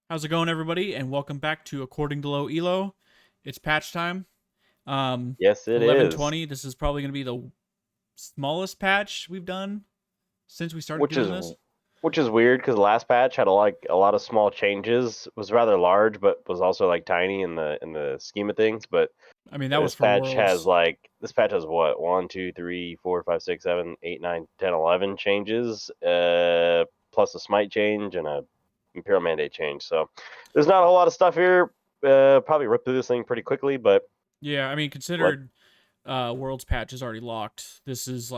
How's it going, everybody? And welcome back to According to Low Elo. It's patch time. Yes, it is. 11:20. This is probably going to be the smallest patch we've done since we started Which doing is this. which is weird because the last patch had a lot of small changes. It was rather large, but was also like tiny in the scheme of things. But I mean, that was for Worlds. this patch has what 1, 2, 3, 4, 5, 6, 7, 8, 9, 10, 11 changes, plus a smite change and a Imperial Mandate change. So there's not a whole lot of stuff here. Probably rip through this thing pretty quickly, but Yeah, I mean, let considered Worlds patch is already locked. This is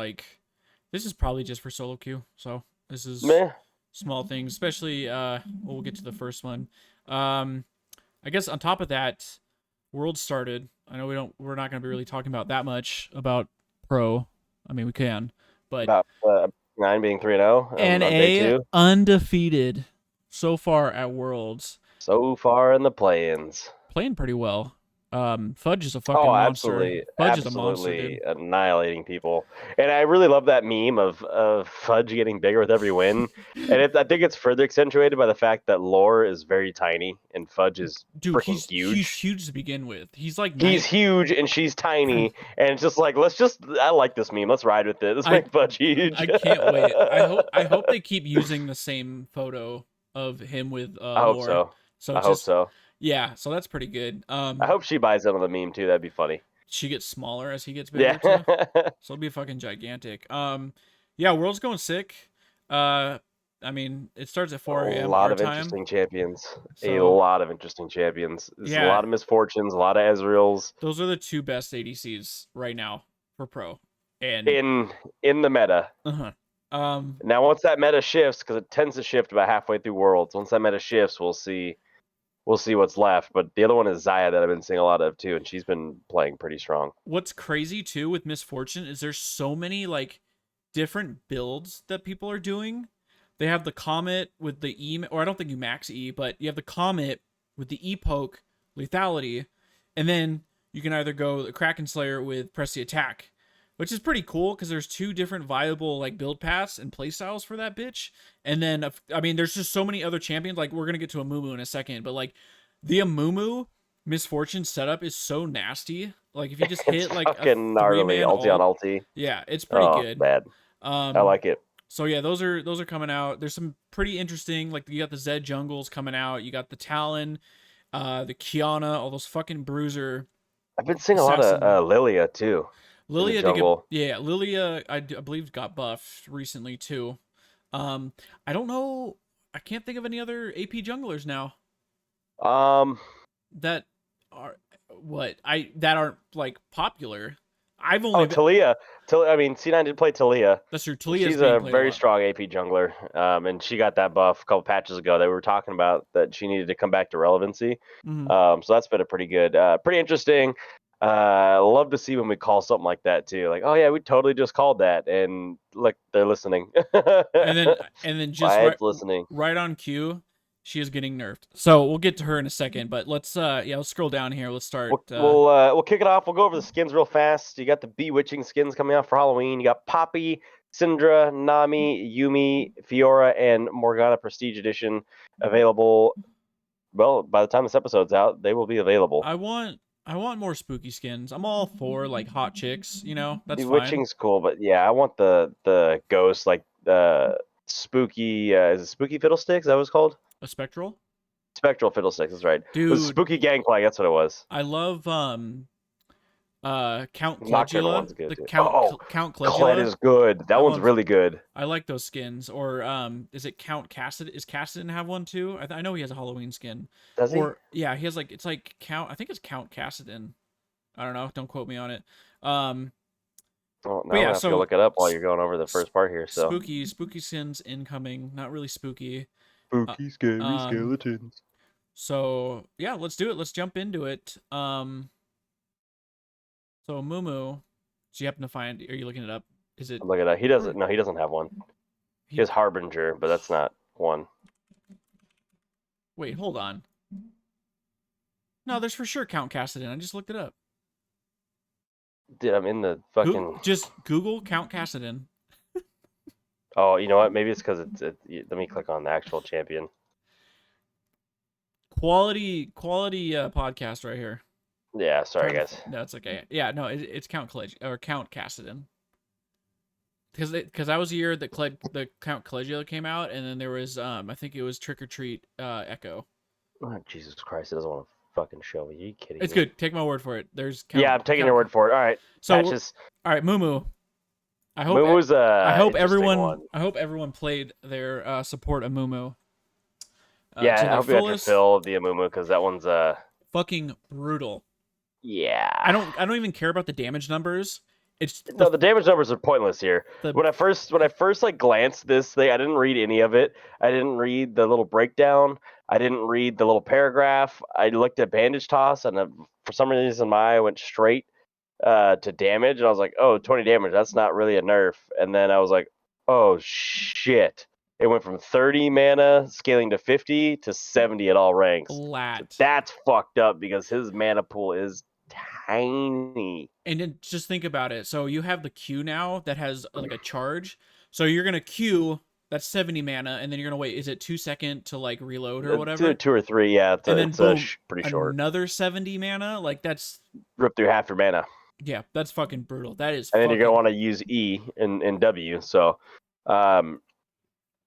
probably just for solo queue. So this is meh. small things, especially we'll get to the first one. I guess on top of that, World started. I know we're not going to be really talking about that much about Pro. I mean, we can, but About 9 being 3-0 on day NA 2. undefeated so far at Worlds, So far in the play-ins. playing pretty well. Fudge is a fucking Oh, monster. absolutely, Fudge is a monster, absolutely dude. annihilating people. And I really love that meme of Fudge getting bigger with every win. And I think it's further accentuated by the fact that Lore is very tiny and Fudge is Dude, freaking he's huge. huge to begin with. He's like He's night. huge and she's tiny, and it's just like I like this meme. Let's ride with it. Let's I make Fudge huge. I can't wait. I hope they keep using the same photo of him with I hope Lore. so. So I it's hope just so. yeah. So that's pretty good. I hope she buys into the meme too. That'd be funny. She gets smaller as he gets Yeah. bigger too. So it'll be fucking gigantic. Yeah, World's going sick. Uh, I mean, it starts at A 4 a.m. lot our of time. interesting champions. A So lot of interesting champions. There's a yeah, lot of misfortunes, a lot of Ezreals those are the two best ADCs right now for pro. And in the meta. uh-huh. Um, Now, once that meta shifts, because it tends to shift about halfway through Worlds, once that meta shifts, we'll see what's left. But the other one is Zaya that I've been seeing a lot of too, and she's been playing pretty strong. what's crazy too with Misfortune is there's so many like different builds that people are doing. They have the Comet with the E, or I don't think you max E, but you have the Comet with the E poke lethality, and then you can either go the Kraken Slayer with press the attack, which is pretty cool because there's two different viable like build paths and playstyles for that bitch. And then I mean, there's just so many other champions. Like we're gonna get to Amumu in a second, but like the Amumu Misfortune setup is so nasty. Like if you just It's hit like a fucking three gnarly. man Ulti on ult, ulti. yeah, it's pretty Oh, good. bad. I Um, like it. so yeah, those are coming out. There's some pretty interesting, like you got the Zed jungles coming out. You got the Talon, the Kiana, all those fucking bruiser I've been seeing a lot of assassin. Lilia too in the Lilia did get jungle. yeah, Lilia I believe got buffed recently too. I don't know. I can't think of any other AP junglers now Um, that are what I that aren't like popular. I've oh, only been, Talia. I mean, C9 did play Talia. that's true. And Talia's she's being a played a very lot. strong AP jungler, and she got that buff a couple patches ago. They were talking about that she needed to come back to relevancy. Mm-hmm. So that's been a pretty good, pretty interesting. Love to see when we call something like that too. Like, oh yeah, we totally just called that, and look, they're listening. and then just Why it's listening. right on cue, she is getting nerfed. So we'll get to her in a second, but let's scroll down here. Let's start. We'll kick it off. We'll go over the skins real fast. You got the Bewitching skins coming out for Halloween. You got Poppy, Syndra, Nami, Yumi, Fiora, and Morgana Prestige Edition available. Well, by the time this episode's out, they will be available. I want more spooky skins. I'm all for like hot chicks. That's fine. Bewitching's cool, but yeah, I want the ghost like the spooky. Is it spooky fiddlesticks? Is that what it's called? A spectral, Spectral fiddlesticks. That's right. It was dude. spooky gangplank. That's what it was. I love Count Nocturnal Caligula. one's good The too. Oh, Count Kled Caligula. is good. That That one's one's really good. I like those skins. Or is it Count Cassid? Is Cassidon have one too? I know he has a Halloween skin. Does he? Or yeah, he has like it's like Count. I think it's Count Cassidon. I don't know. Don't quote me on it. Um, Well, now but I'm yeah. gonna have to go So look it up while you're going over the first part here. So spooky skins incoming. Not really spooky. Uh, spooky, scary um. skeletons. So yeah, let's do it. Let's jump into it. So Mumu, do you happen to find? Are you looking it up? Is it? Look at that. He doesn't. No, he doesn't have one. He has Harbinger, but that's not one. Wait, hold on. No, there's for sure Count Cassidon. I just looked it up. Dude, I'm in the fucking. Just Google Count Cassidon. Oh, you know what? Maybe it's because let me click on the actual champion. Quality podcast right here. Yeah, sorry guys. That's okay. Yeah, no, it's Count Cassidon. Because that was the year that the Count Caligula came out, and then there was I think it was Trick or Treat Echo. Oh, Jesus Christ, it doesn't want to fucking show me. Are you kidding It's me? good. Take my word for it. There's Yeah, I'm taking your word for it. All right. So patches. all right, Moo. I hope Moomoo's I hope everyone one. I hope everyone played their support of Moo. Yeah, I hope you got your fill of the Amumu because that one's fucking brutal. Yeah. I don't even care about the damage numbers. It's the damage numbers are pointless here. When I first like glanced this thing, I didn't read any of it. I didn't read the little breakdown. I didn't read the little paragraph. I looked at bandage toss, and for some reason my eye went straight to damage, and I was like, oh, 20 damage. That's not really a nerf. And then I was like, oh shit. It went from 30 mana scaling to 50 to 70 at all ranks. So that's fucked up because his mana pool is tiny. And then just think about it. So you have the Q now that has like a charge. So you're gonna Q, that's 70 mana, and then you're gonna wait. Is it 2 seconds to like reload or whatever? 2 or 3, yeah. It's pretty short. Another 70 mana, like that's rip through half your mana. Yeah, that's fucking brutal. That is. And then you're gonna want to use E and W. So,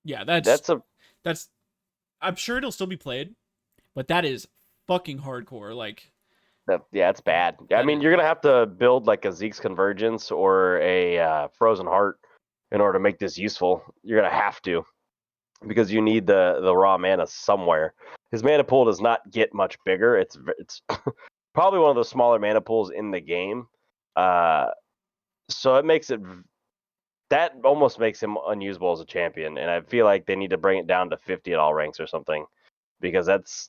yeah, that's. I'm sure it'll still be played, but that is fucking hardcore. Like. Yeah, it's bad. I mean, you're gonna have to build like a Zeke's Convergence or a Frozen Heart in order to make this useful. You're gonna have to, because you need the raw mana somewhere. His mana pool does not get much bigger. It's probably one of the smaller mana pools in the game. So it makes it that almost makes him unusable as a champion, and I feel like they need to bring it down to 50 at all ranks or something, because that's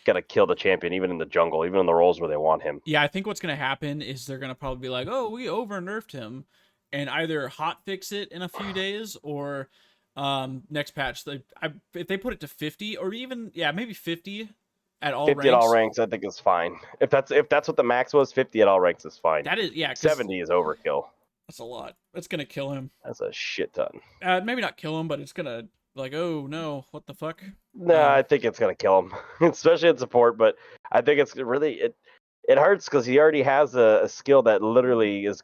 gonna kill the champion even in the jungle, even in the roles where they want him. Yeah, I think what's gonna happen is they're gonna probably be like, "Oh, we over nerfed him," and either hot fix it in a few days or next patch. If they put it to 50 or even maybe 50 at all 50 ranks. At all ranks, I think is fine. If that's what the max was, 50 at all ranks is fine. That is 70 is overkill. That's a lot. That's gonna kill him. That's a shit ton. Maybe not kill him, but it's gonna like, oh no, what the fuck? No, I think it's gonna kill him, especially in support. But I think it's really it hurts because he already has a skill that literally is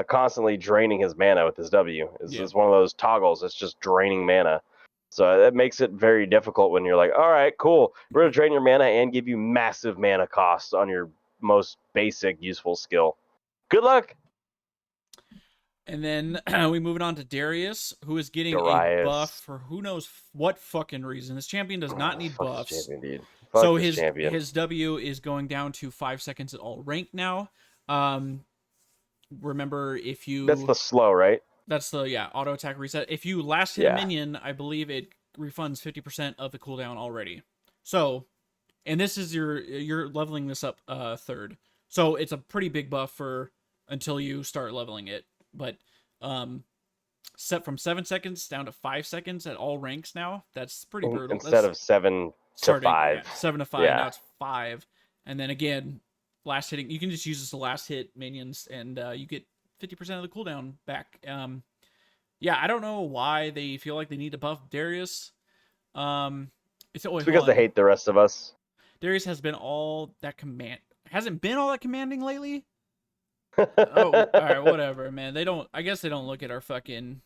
constantly draining his mana with his W. It's one of those toggles. It's just draining mana. So it makes it very difficult when you're like, all right, cool, we're gonna drain your mana and give you massive mana costs on your most basic useful skill. Good luck. And then we move it on to Darius, who is getting a buff for who knows what fucking reason. This champion does not need buffs. So his W is going down to 5 seconds at all rank now. Remember, if you... That's the slow, right? That's the, auto attack reset. If you last hit a minion, I believe it refunds 50% of the cooldown already. So, and this is you're leveling this up third. So it's a pretty big buff for until you start leveling it. But set from 7 seconds down to 5 seconds at all ranks now. That's pretty brutal. Instead of 7 to 5. 7 to 5, now it's 5. And then again, last hitting, you can just use this to last hit minions, and you get 50% of the cooldown back. I don't know why they feel like they need to buff Darius. It's because they hate the rest of us. Darius has been hasn't been all that commanding lately. Oh, all right, whatever, man. I guess they don't look at our fucking.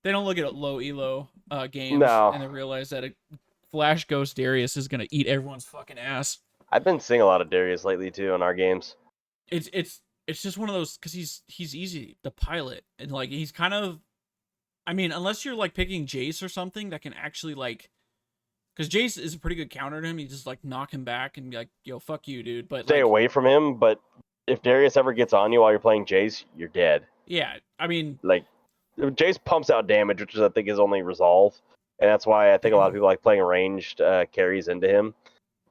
They don't look at low elo games, and they realize that a Flash Ghost Darius is gonna eat everyone's fucking ass. I've been seeing a lot of Darius lately too in our games. It's just one of those because he's easy to pilot, and like he's kind of. I mean, unless you're like picking Jace or something that can actually like. Because Jace is a pretty good counter to him. You just like knock him back and be like, yo, fuck you, dude. But stay away from him, but. If Darius ever gets on you while you're playing Jace, you're dead. Yeah, I mean... Like, Jace pumps out damage, which is, I think, is only resolve. And that's why I think a lot of people like playing ranged carries into him.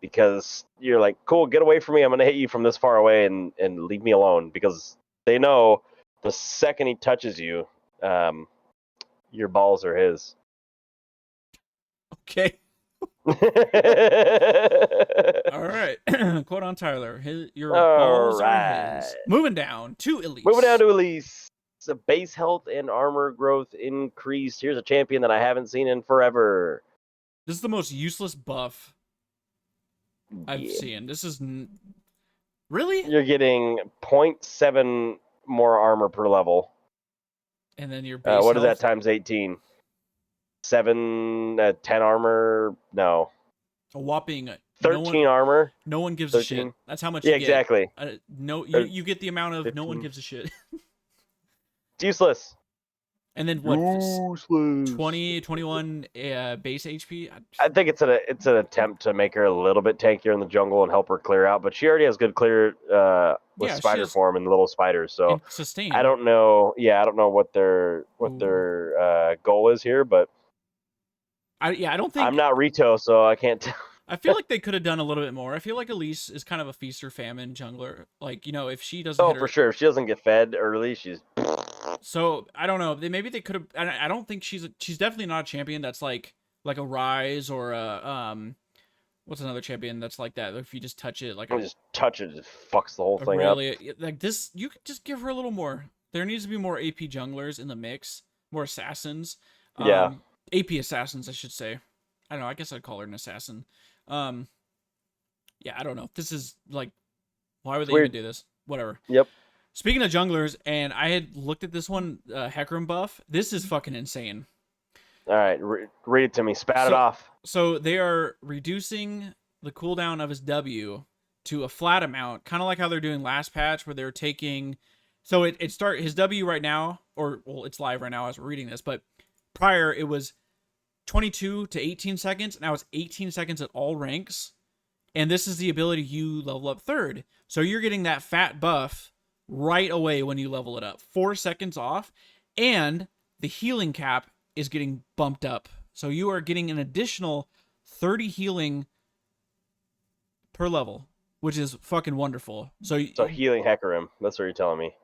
Because you're like, cool, get away from me. I'm going to hit you from this far away and leave me alone. Because they know the second he touches you, your balls are his. Okay. All right. Quote on Tyler. Your balls are his. Moving down to Elise. The base health and armor growth increased. Here's a champion that I haven't seen in forever. This is the most useless buff I've Yeah. seen. This is really, You're getting 0.7 more armor per level. and then your base What is that health. times 18? 7, 10 armor? No. A whopping 13 armor? no one gives a shit. 13? That's how much Yeah, you get. exactly. No, Or you get the amount of no one 15. gives a shit. It's useless. And then what? Useless. 20, 21 base HP. I think it's an attempt to make her a little bit tankier in the jungle and help her clear out, but she already has good clear with Yeah, she spider has form and the little spiders. So and I sustain. don't know. Yeah, I don't know what their Ooh. goal is here, but I don't I'm think. not Rito, so I can't tell. I feel like they could have done a little bit more. I feel like Elise is kind of a feast or famine jungler. Like, if she doesn't Oh, hit for her. sure. If she doesn't get fed early, she's So I don't know. Maybe they could have. I don't think she's definitely not a champion that's like a Rise or a what's another champion that's like that? If you just touch it, like just touch it, just fucks the whole a thing up. really like this, you could just give her a little more. There needs to be more AP junglers in the mix, more assassins, Yeah, AP assassins, I should say. I don't know. I guess I'd call her an assassin. Um, yeah, I don't know. This is like, why would it's they even weird. do this? Whatever. Yep. Speaking of junglers, and I had looked at this one, Hecarim Buff. This is fucking insane. All right, read it to me. Spat it So, off. so they are reducing the cooldown of his W to a flat amount, kind of like how they're doing last patch, where they're taking. So his W right now, or well, it's live right now as we're reading this, but prior it was 22 to 18 seconds. Now it's 18 seconds at all ranks, and this is the ability you level up third. So you're getting that fat buff right away when you level it up. 4 seconds off, and the healing cap is getting bumped up. So you are getting an additional 30 healing per level, which is fucking wonderful. So healing Hecarim. That's what you're telling me.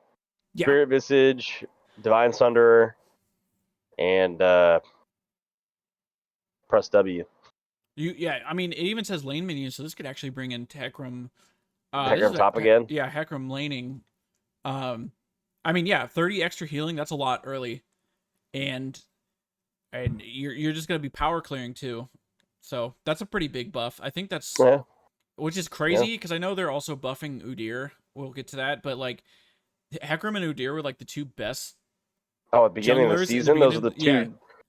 yeah, Spirit Visage, Divine Sunderer, and press W. I mean, it even says lane minions, so this could actually bring in Hecarim. Hecarim top again. Yeah, Hecarim laning. I mean, yeah, 30 extra healing. That's a lot early, and you're just gonna be power clearing too. So that's a pretty big buff. I think that's Yeah. which is crazy because I know they're also buffing Udyr. We'll get to that, but like Hecarim and Udyr were like the two best. Oh, at the beginning of the season, those are the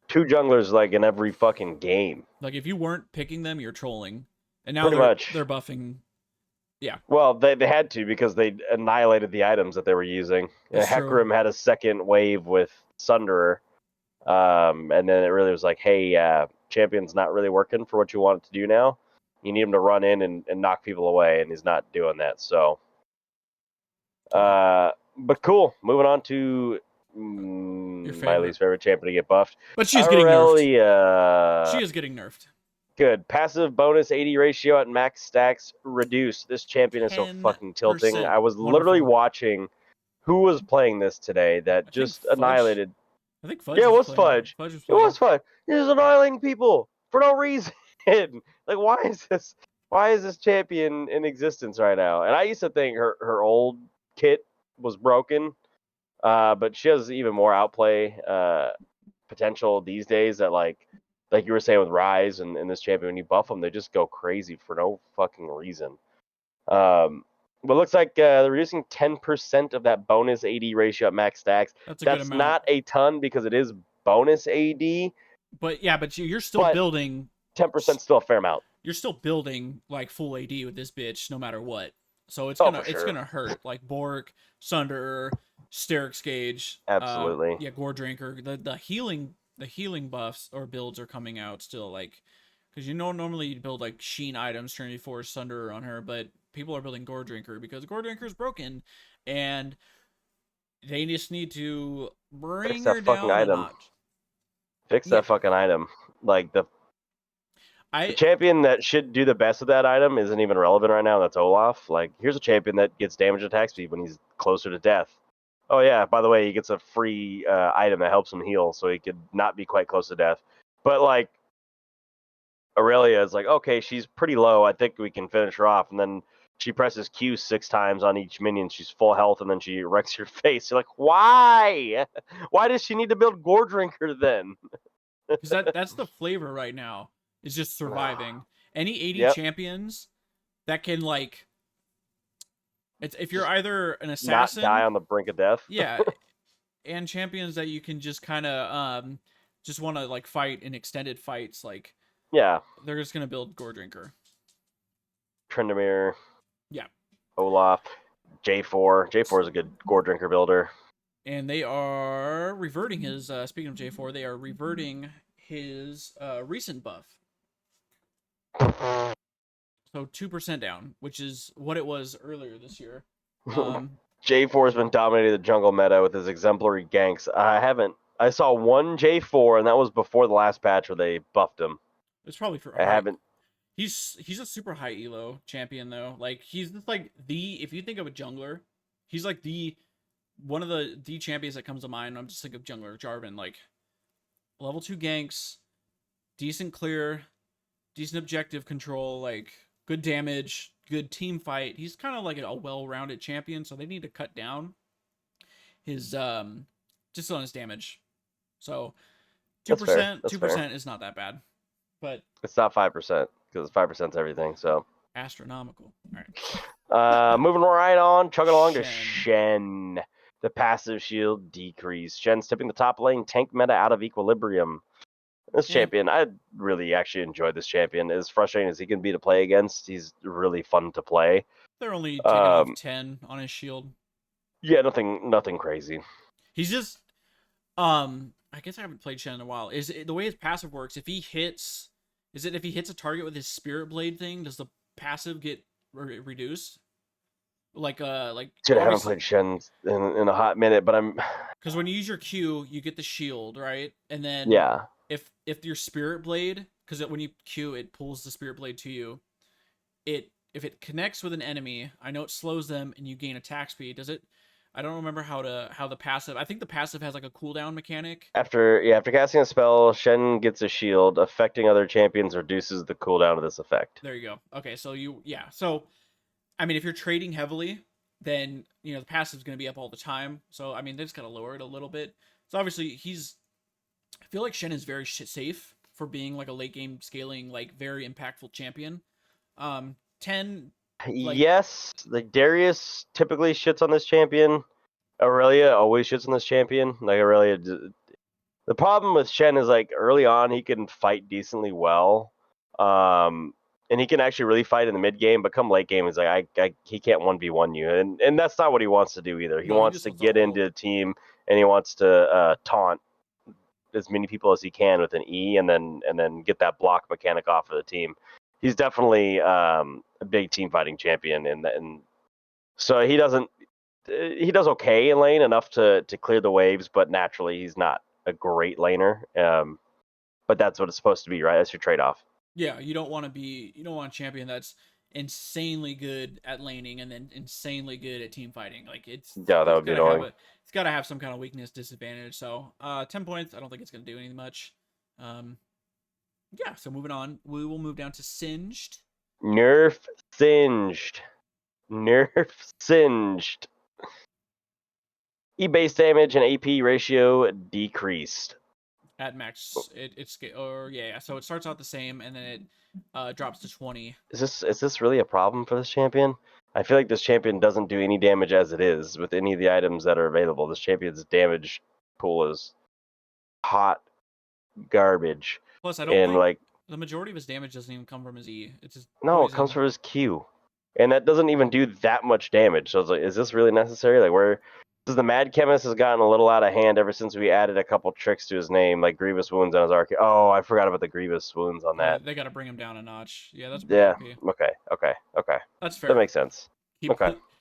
two junglers like in every fucking game. Like if you weren't picking them, you're trolling. And now they're buffing. Yeah. Well, they had to because they annihilated the items that they were using. Hecarim had a second wave with Sunderer. And then it really was like, hey, champion's not really working for what you want it to do now. You need him to run in and knock people away, and he's not doing that. So, but cool. Moving on to my least favorite champion to get buffed. But she's getting nerfed. She She is getting nerfed. Good. Passive bonus 80 ratio at max stacks reduced. This champion is so fucking tilting. I was literally watching who was playing this today that just annihilated. I think Fudge. Yeah, it was Fudge. It was Fudge. He was annihilating people for no reason. Like, why is this champion in existence right now? And I used to think her old kit was broken, but she has even more outplay potential these days. That like you were saying with Rise and this champion, when you buff them, they just go crazy for no fucking reason. But it looks like they're reducing 10% of that bonus AD ratio at max stacks. That's not a ton because it is bonus AD. But yeah, but you're still building. 10% still a fair amount. You're still building like full AD with this bitch, no matter what. So it's gonna hurt. Like Bork, Sunderer, Sterix Gauge, absolutely. Yeah, Gore Drinker. The healing buffs or builds are coming out still, like because normally you'd build like Sheen items, Trinity Force, Sunderer on her, but people are building Gore Drinker because Gore Drinker is broken, and they just need to bring her down a notch. Fix that fucking item. Like the champion that should do the best with that item isn't even relevant right now. That's Olaf. Like, here's a champion that gets damage attack speed when he's closer to death. Oh yeah, by the way, he gets a free item that helps him heal, so he could not be quite close to death. But like, Aurelia is like, okay, she's pretty low. I think we can finish her off, and then she presses Q 6 times on each minion. She's full health, and then she wrecks your face. You're like, why? Why does she need to build Gore Drinker then? Because that's the flavor right now. Is just surviving. Any AD champions that can like if you're Just either an not die assassin, on the brink of death. yeah, and champions that you can just kind of just want to like fight in extended fights, like Yeah. they're just gonna build Gore Drinker. Tryndamere, Yeah, Olaf, J4. J4 is a good Gore Drinker builder. and they are reverting his. Speaking of J4, they are reverting his recent buff. So 2% down, which is what it was earlier this year. J4 has been dominating the jungle meta with his exemplary ganks. I saw one J4, and that was before the last patch where they buffed him. It's probably for I haven't. He's a super high elo champion though. Like he's just like if you think of a jungler, he's like one of the champions that comes to mind. I'm just thinking of jungler Jarvan, like level 2 ganks, decent clear, decent objective control, like good damage, good team fight. He's kind of like a well-rounded champion, so they need to cut down his just on his damage. So 2%, 2% is not that bad. But it's not 5% because 5% is everything. So astronomical. All right. Moving right on, chugging along to Shen. The passive shield decrease. Shen's tipping the top lane tank meta out of equilibrium. This champion, I really actually enjoyed this champion. As frustrating as he can be to play against, he's really fun to play. They're only taking off 10 on his shield. Yeah, nothing crazy. He's just I guess I haven't played Shen in a while. Is it, the way his passive works, if he hits a target with his spirit blade thing, does the passive get reduced? Like Dude, I haven't played Shen in a hot minute, but I'm because when you use your Q, you get the shield, right? And then yeah, if your spirit blade, because when you Q, it pulls the spirit blade to you. If it connects with an enemy, I know it slows them and you gain attack speed. Does it? I don't remember how the passive. I think the passive has like a cooldown mechanic. After casting a spell, Shen gets a shield. Affecting other champions reduces the cooldown of this effect. There you go. Okay, so So, I mean, if you're trading heavily, then the passive's going to be up all the time. So, I mean, they just got to lower it a little bit. So obviously, I feel like Shen is very safe for being like a late game scaling, like very impactful champion. 10. Yes, like Darius typically shits on this champion. Aurelia always shits on this champion. Like Aurelia, the problem with Shen is like early on he can fight decently well, and he can actually really fight in the mid game. But come late game, he's like he can't 1v1 you, and that's not what he wants to do either. He wants to get into the team and he wants to taunt as many people as he can with an E, and then get that block mechanic off of the team. He's definitely a big team fighting champion, and so he does okay in lane, enough to clear the waves, but naturally he's not a great laner. But that's what it's supposed to be, right? That's your trade-off. Yeah, you don't want a champion that's insanely good at laning and then insanely good at team fighting. Like that would be annoying. It's got to have some kind of weakness disadvantage. So 10 points, I don't think it's going to do anything much. Yeah, so moving on, we will move down to Singed. Nerf Singed. E-base damage and AP ratio decreased. At max, so it starts out the same and then it drops to 20. Is this really a problem for this champion? I feel like this champion doesn't do any damage as it is with any of the items that are available. This champion's damage pool is hot garbage. Plus, I don't think the majority of his damage doesn't even come from his E. It's just it comes from his Q, and that doesn't even do that much damage. So it's like, is this really necessary? Like, the Mad Chemist has gotten a little out of hand ever since we added a couple tricks to his name, like Grievous Wounds on his arc. Oh, I forgot about the Grievous Wounds on that. They got to bring him down a notch. Yeah, that's pretty OP. Okay. That's fair. That makes sense.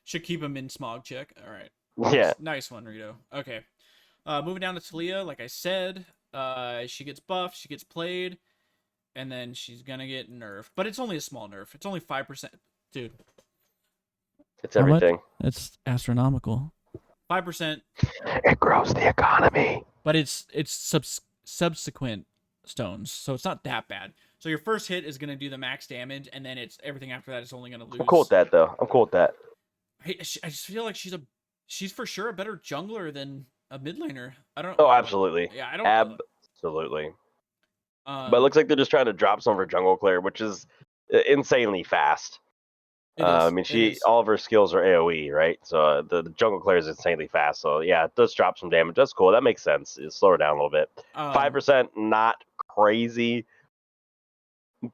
Should keep him in smog check. All right. Nice one, Rito. Okay. Moving down to Talia, like I said, she gets buffed, she gets played, and then she's gonna get nerfed. But it's only a small nerf. It's only 5%. Dude. It's everything. It's astronomical. 5%. It grows the economy. But it's subsequent stones, so it's not that bad. So your first hit is gonna do the max damage, and then it's everything after that is only gonna lose. I'm cool with that, though. I'm cool with that. I just feel like she's for sure a better jungler than a mid laner. I don't. Oh, absolutely. Yeah, I don't. Absolutely. But it looks like they're just trying to drop some for jungle clear, which is insanely fast. It is. It is. All of her skills are AoE, right? So the jungle clear is insanely fast. So yeah, it does drop some damage. That's cool. That makes sense. You slow her down a little bit. 5%, not crazy,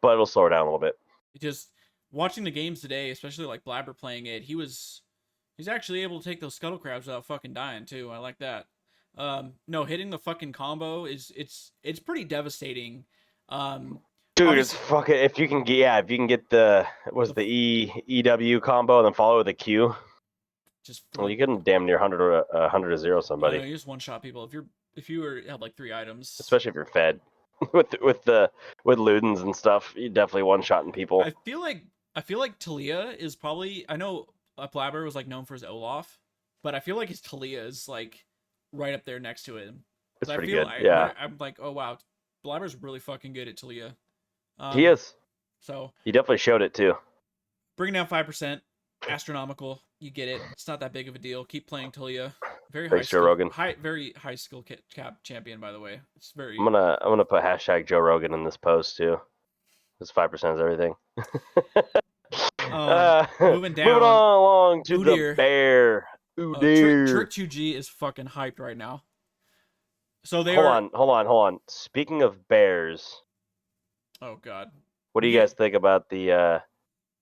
but it'll slow her down a little bit. Just watching the games today, especially like Blabber playing it, he's actually able to take those scuttle crabs without fucking dying too. I like that. No, hitting the fucking combo it's pretty devastating. Dude, it's fucking if you can get the EW combo and then follow with a Q. Well, you couldn't damn near 100 to 0 somebody. You just one shot people if you have like 3 items. Especially if you're fed with Ludens and stuff, you definitely one shotting people. I feel like Talia is probably, I know Blabber was like known for his Olaf, but I feel like his Talia is like right up there next to him. It's pretty good. I'm like, oh wow, Blabber's really fucking good at Talia. He is. So he definitely showed it too. Bringing down 5%, astronomical. You get it. It's not that big of a deal. Keep playing Talia. Very Thanks, Joe Rogan. Very high skill cap champion, by the way. It's very. I'm gonna put hashtag Joe Rogan in this post too. This 5% is everything. Moving down. Moving along to the bear. Udyr. Trick 2G is fucking hyped right now. So hold on. Speaking of bears. Oh god. What do you guys think about the?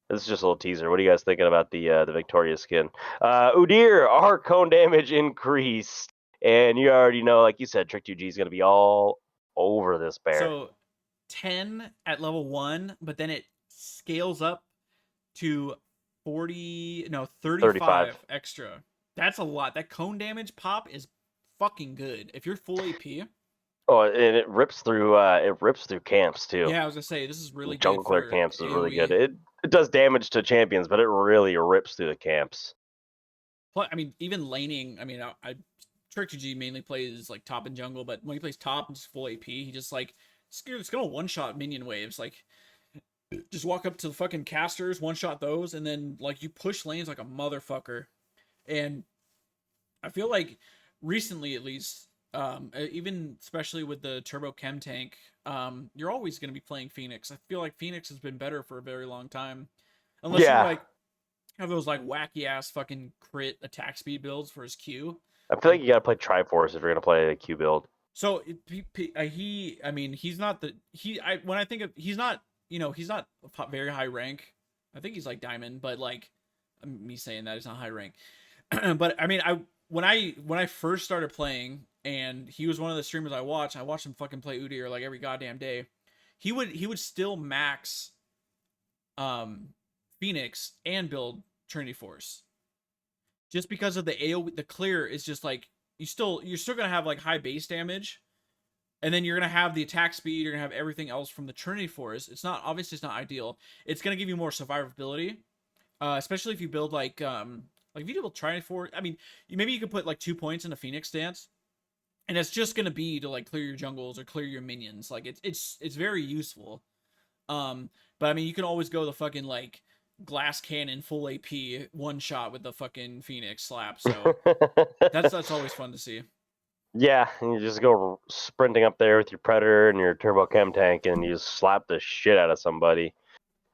This is just a little teaser. What are you guys thinking about the Victoria skin? Udyr, our cone damage increased, and you already know, like you said, Trick 2G is gonna be all over this bear. So 10 at level 1, but then it scales up to 35 extra. That's a lot. That cone damage pop is fucking good. If you're full AP. Oh, and it rips through camps too. Yeah, I was gonna say this is really jungle good. Clear camps is really good. It does damage to champions, but it really rips through the camps. I mean, even laning. I mean, I Trick 2G mainly plays like top and jungle, but when he plays top and just full AP, he just like it's gonna one shot minion waves. Like just walk up to the fucking casters, one shot those, and then like you push lanes like a motherfucker. And I feel like recently, at least, even especially with the turbo chem tank, you're always going to be playing Phoenix. I feel like Phoenix has been better for a very long time, unless you like have those like wacky ass fucking crit attack speed builds for his Q. I feel like you got to play Triforce if you're going to play a Q build. So he's not when I think of, he's not very high rank. I think he's like diamond, but like me saying that he's not high rank. But I mean, when I first started playing, and he was one of the streamers I watched him fucking play Udyr like every goddamn day. He would still max Phoenix and build Trinity Force. Just because of the AoE, the clear is just like you're still gonna have like high base damage, and then you're gonna have the attack speed, you're gonna have everything else from the Trinity Force. It's not ideal. It's gonna give you more survivability. Especially if you build like if you build Trinity Force, I mean, maybe you could put like 2 points in a Phoenix stance. And it's just gonna be to like clear your jungles or clear your minions. Like it's very useful. But I mean, you can always go the fucking like glass cannon full AP one shot with the fucking Phoenix slap. So that's always fun to see. Yeah, and you just go sprinting up there with your Predator and your Turbo Chem tank, and you just slap the shit out of somebody,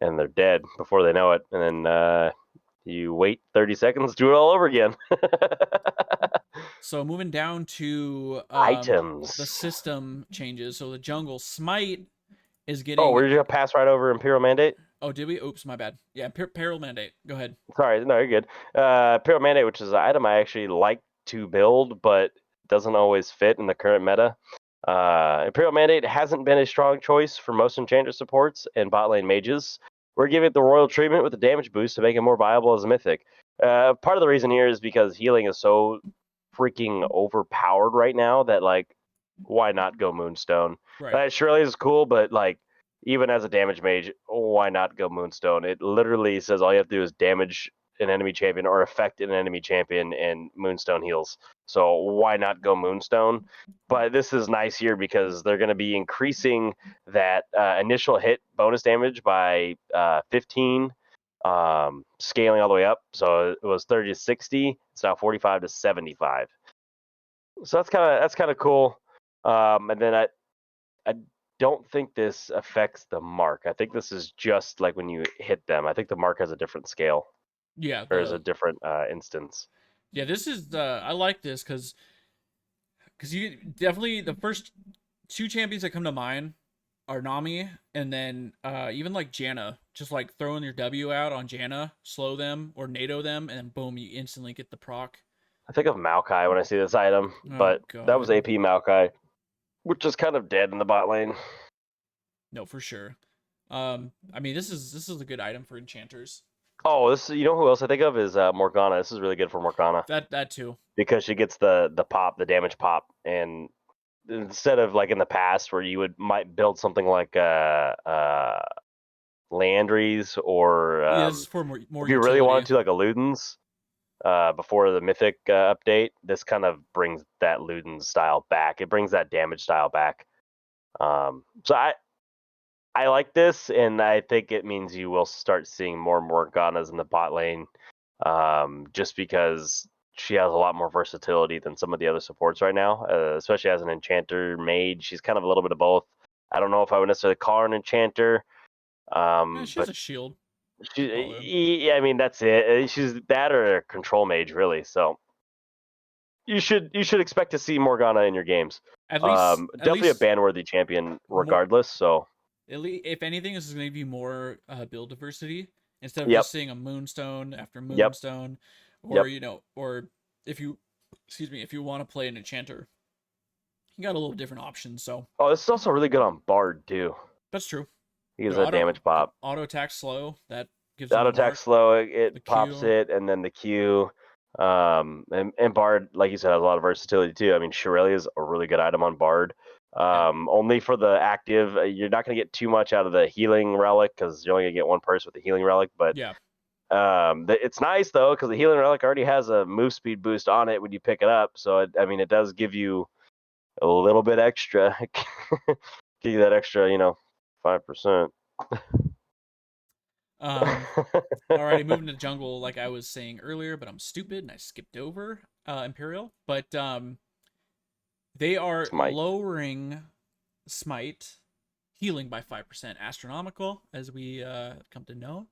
and they're dead before they know it. And then you wait 30 seconds, do it all over again. So moving down to items, the system changes. So the jungle smite is getting. Oh, we're gonna pass right over Imperial Mandate. Oh, did we? Oops, my bad. Yeah, Peril Mandate. Go ahead. Sorry, no, you're good. Imperial Mandate, which is an item I actually like to build, but doesn't always fit in the current meta. Imperial Mandate hasn't been a strong choice for most Enchanter supports and bot lane mages. We're giving it the royal treatment with a damage boost to make it more viable as a mythic. Part of the reason here is because healing is so freaking overpowered right now that, like, why not go Moonstone? Right. Shirley is cool, but, like, even as a damage mage, why not go Moonstone? It literally says all you have to do is damage an enemy champion or affect an enemy champion, and Moonstone heals. So why not go Moonstone? But this is nice here because they're going to be increasing that initial hit bonus damage by 15, scaling all the way up. So it was 30 to 60. It's now 45 to 75. So that's kind of cool. And then don't think this affects the mark. I think this is just like when you hit them. I think the mark has a different scale. Yeah, Or is a different instance. this is I like this because you definitely the first two champions that come to mind are Nami and then even like Janna. Just like throwing your W out on Janna, slow them or NATO them, and then boom, you instantly get the proc. I think of Maokai when I see this item, Oh but that was god. AP Maokai, which is kind of dead in the bot lane. No, for sure. I mean this is a good item for enchanters. Oh, this you know who else I think of is Morgana. This is really good for Morgana That too. because she gets the pop, the damage pop, and instead of like in the past where you might build something like Landry's or Yeah, this is for more if you really utility. wanted to like a Luden's before the Mythic update, this kind of brings that Luden style back. It brings that damage style back. So I like this, and I think it means you will start seeing more Morganas in the bot lane, just because she has a lot more versatility than some of the other supports right now, especially as an enchanter mage. She's kind of a little bit of both. I don't know if I would necessarily call her an enchanter, Yeah, she has but a shield. You call her. yeah, I mean that's it. She's that or a control mage, really. So you should expect to see Morgana in your games. At Definitely a least ban-worthy champion, more. regardless. So At least, if anything, this is going to give you more build diversity instead of yep, just seeing a moonstone after yep, moonstone, or yep. or if you, excuse me, if you want to play an enchanter, you got a little different options. So Oh, this is also really good on Bard too. that's true. He Your gives a damage pop. auto attack slow that gives The them auto the attack mark, slow, the it pops Q. it, and then the Q. And Bard, like you said, has a lot of versatility too. I mean, Shirley is a really good item on Bard. Yeah, Only for the active, you're not going to get too much out of the healing relic because you're only going to get one person with the healing relic. But yeah. it's nice though because the healing relic already has a move speed boost on it when you pick it up. So I mean, it does give you a little bit extra. Give you that extra, 5%. Um, Alrighty, moving to jungle, like I was saying earlier, but I'm stupid and I skipped over Imperial. But they are Smite. lowering smite healing by 5%, astronomical, as we come to know.